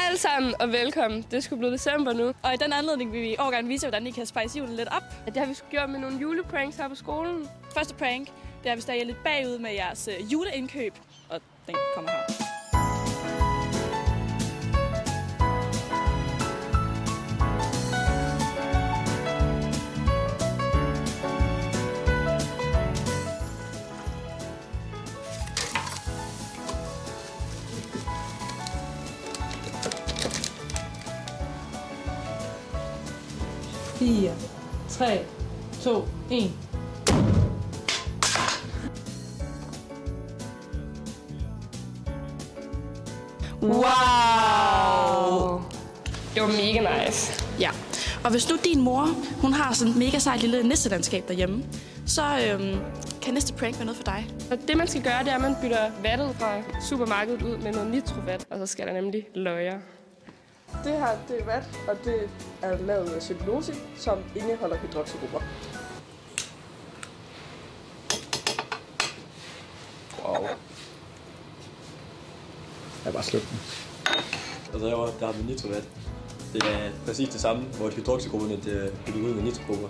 alle sammen, og velkommen. Det skulle blive december nu. Og i den anledning vil vi i år gerne vise, hvordan I kan spice julen lidt op. Det har vi gjort med nogle julepranks her på skolen. Første prank, det er, hvis der er lidt bagud med jeres juleindkøb. Og den kommer her. Fire, 3, 2, 1. Wow! Det var mega nice. Ja, og hvis nu din mor, hun har sådan et mega sejt lille nisselandskab derhjemme, så kan næste prank være noget for dig. Og det man skal gøre, det er, at man bytter vattet fra supermarkedet ud med noget nitrovat, og så skal der nemlig løjer. Det her, det er vat, og det er lavet af cellulose, som indeholder hydroxygrupper. Wow. Jeg bare slukke den. Altså herovre, der har vi nitrovat. Det er præcis det samme, hvor hydroxygrupperne er bygget ud med nitrogrupper.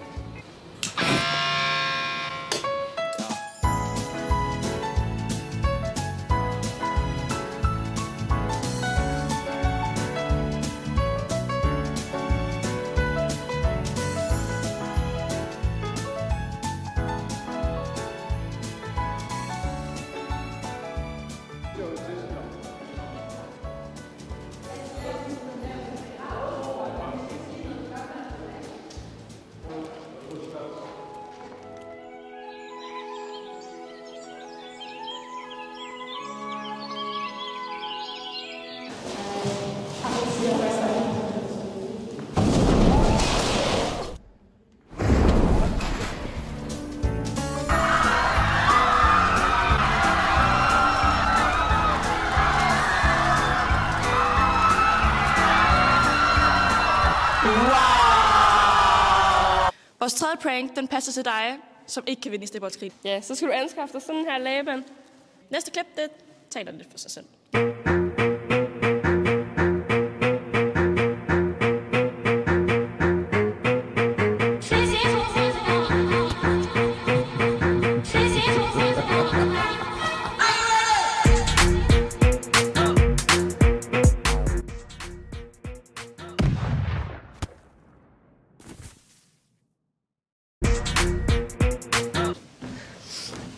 Vores tredje prank, den passer til dig, som ikke kan vinde i sneboldskrig. Ja, så skal du anskaffe dig sådan her lægebånd. Næste klip, det taler lidt for sig selv.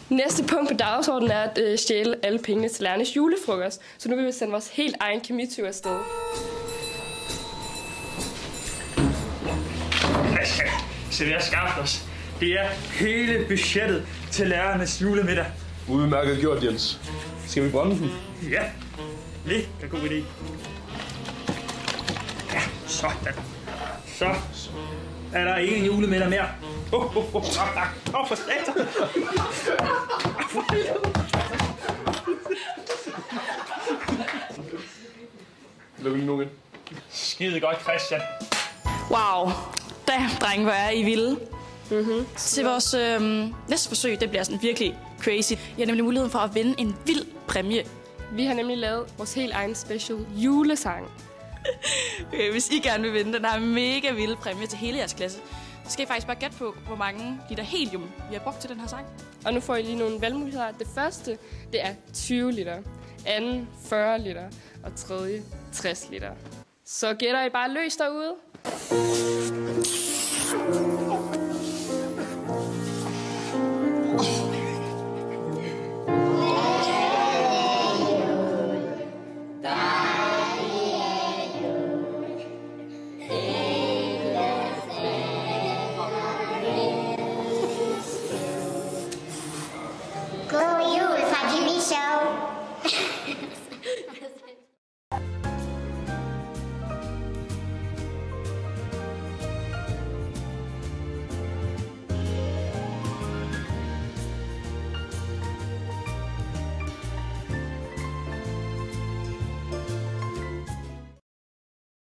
Næste punkt på dagsordenen er at stjæle alle pengene til lærernes julefrokost. Så nu vil vi sende vores helt egen kemitur afsted. Christian, server skabt os. Det er hele budgettet til lærernes julemiddag. Udmærket gjort, Jens. Skal vi brænde den? Ja, det er en god idé. Ja, sådan. Så er der ikke en julemiddag mere. Tak. For satan. Luk lige nogen ind. Skide godt, Christian. Wow, da drenge, hvor er I vilde. Til vores næste forsøg, det bliver sådan virkelig crazy. I har nemlig muligheden for at vinde en vild præmie. Vi har nemlig lavet vores helt egen special julesang. Okay, hvis I gerne vil vinde den her mega vilde præmie til hele jeres klasse, så skal I faktisk bare gætte på, hvor mange liter helium vi har brugt til den her sang. Og nu får I lige nogle valgmuligheder. Det første, det er 20 liter. Anden, 40 liter. Og tredje, 60 liter. Så gætter I bare løs derude.